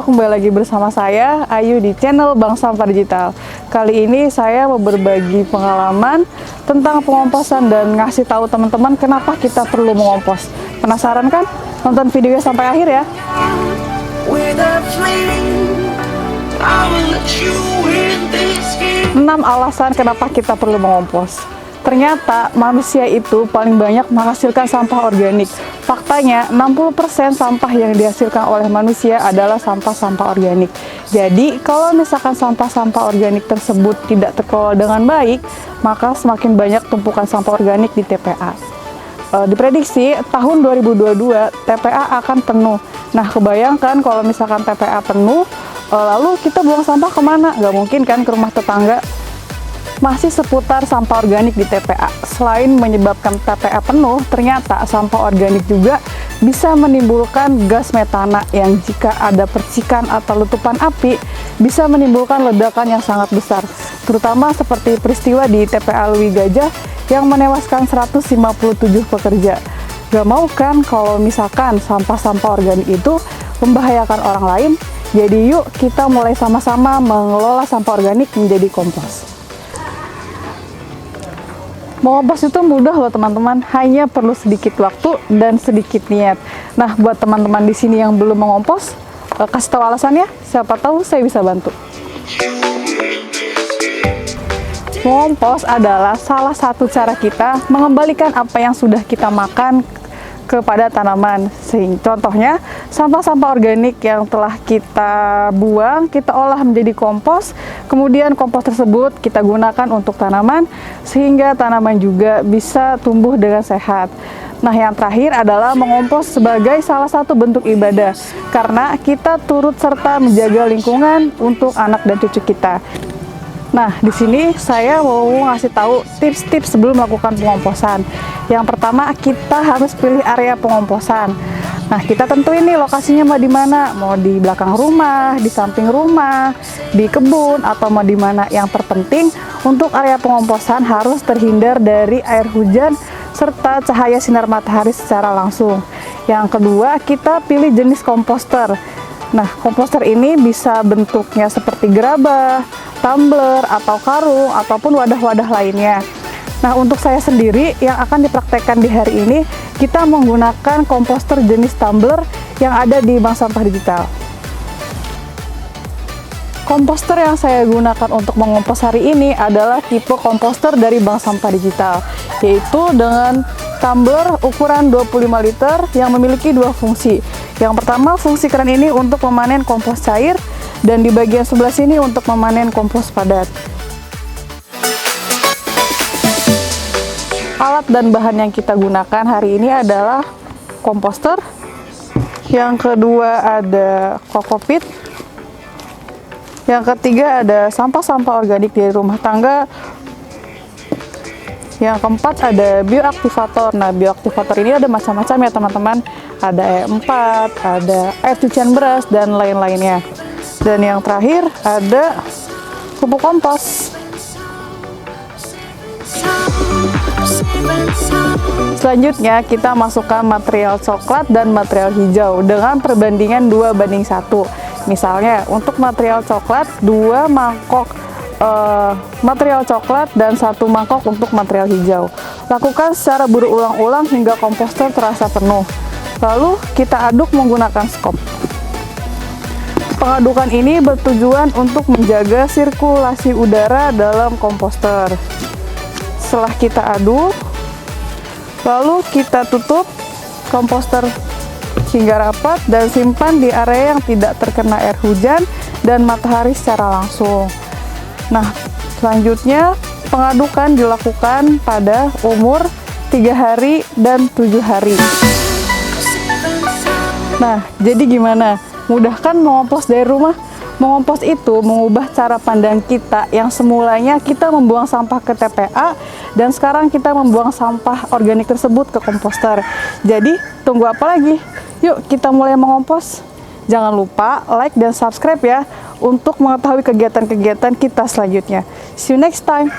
kembali lagi bersama saya Ayu di channel Bank Sampah Digital. Kali ini saya mau berbagi pengalaman tentang pengomposan dan ngasih tahu teman-teman kenapa kita perlu mengompos. Penasaran kan? Nonton videonya sampai akhir ya. 6 alasan kenapa kita perlu mengompos. Ternyata manusia itu paling banyak menghasilkan sampah organik. Faktanya 60% sampah yang dihasilkan oleh manusia adalah sampah-sampah organik. Jadi kalau misalkan sampah-sampah organik tersebut tidak terkelola dengan baik, maka semakin banyak tumpukan sampah organik di TPA. Diprediksi tahun 2022 TPA akan penuh. Nah, kebayangkan kalau misalkan TPA penuh, lalu kita buang sampah kemana? Gak mungkin kan ke rumah tetangga. Masih seputar sampah organik di TPA. Selain menyebabkan TPA penuh, ternyata sampah organik juga bisa menimbulkan gas metana yang jika ada percikan atau letupan api bisa menimbulkan ledakan yang sangat besar. Terutama seperti peristiwa di TPA Lewi Gajah yang menewaskan 157 pekerja. Gak mau kan kalau misalkan sampah-sampah organik itu membahayakan orang lain? Jadi yuk kita mulai sama-sama mengelola sampah organik menjadi kompos. Mengompos itu mudah loh teman-teman, hanya perlu sedikit waktu dan sedikit niat. Nah, buat teman-teman di sini yang belum mengompos, kasih tahu alasannya, siapa tahu saya bisa bantu. Mengompos adalah salah satu cara kita mengembalikan apa yang sudah kita makan kepada tanaman. Contohnya, sampah-sampah organik yang telah kita buang, kita olah menjadi kompos, kemudian kompos tersebut kita gunakan untuk tanaman, sehingga tanaman juga bisa tumbuh dengan sehat. Nah, yang terakhir adalah mengompos sebagai salah satu bentuk ibadah, karena kita turut serta menjaga lingkungan untuk anak dan cucu kita. Nah, di sini saya mau ngasih tahu tips-tips sebelum melakukan pengomposan. Yang pertama, kita harus pilih area pengomposan. Nah, kita tentuin nih lokasinya mau di mana, mau di belakang rumah, di samping rumah, di kebun, atau mau di mana. Yang terpenting untuk area pengomposan harus terhindar dari air hujan serta cahaya sinar matahari secara langsung. Yang kedua, kita pilih jenis komposter. Nah, komposter ini bisa bentuknya seperti gerabah, tumbler, atau karung, ataupun wadah-wadah lainnya. Nah, untuk saya sendiri yang akan dipraktekkan di hari ini, kita menggunakan komposter jenis tumbler yang ada di Bank Sampah Digital. Komposter yang saya gunakan untuk mengompos hari ini adalah tipe komposter dari Bank Sampah Digital, yaitu dengan tumbler ukuran 25 liter yang memiliki dua fungsi. Yang pertama, fungsi keren ini untuk memanen kompos cair, dan di bagian sebelah sini untuk memanen kompos padat. Alat dan bahan yang kita gunakan hari ini adalah komposter. Yang kedua ada kokopit. Yang ketiga ada sampah-sampah organik dari rumah tangga. Yang keempat ada bioaktivator. Nah, bioaktivator ini ada macam-macam ya teman-teman. Ada E4, ada air cucian beras, dan lain-lainnya. Dan yang terakhir ada pupuk kompos. Selanjutnya kita masukkan material coklat dan material hijau dengan perbandingan 2:1. Misalnya untuk material coklat 2 mangkok material coklat dan 1 mangkok untuk material hijau. Lakukan secara berulang-ulang hingga komposter terasa penuh. Lalu kita aduk menggunakan skop. Pengadukan ini bertujuan untuk menjaga sirkulasi udara dalam komposter. Setelah kita aduk, lalu kita tutup komposter hingga rapat dan simpan di area yang tidak terkena air hujan dan matahari secara langsung. Nah, selanjutnya pengadukan dilakukan pada umur 3 hari dan 7 hari. Nah, jadi gimana? Mudah kan mengompos dari rumah? Mengompos itu mengubah cara pandang kita yang semulanya kita membuang sampah ke TPA dan sekarang kita membuang sampah organik tersebut ke komposter. Jadi, tunggu apa lagi? Yuk kita mulai mengompos. Jangan lupa like dan subscribe ya untuk mengetahui kegiatan-kegiatan kita selanjutnya. See you next time.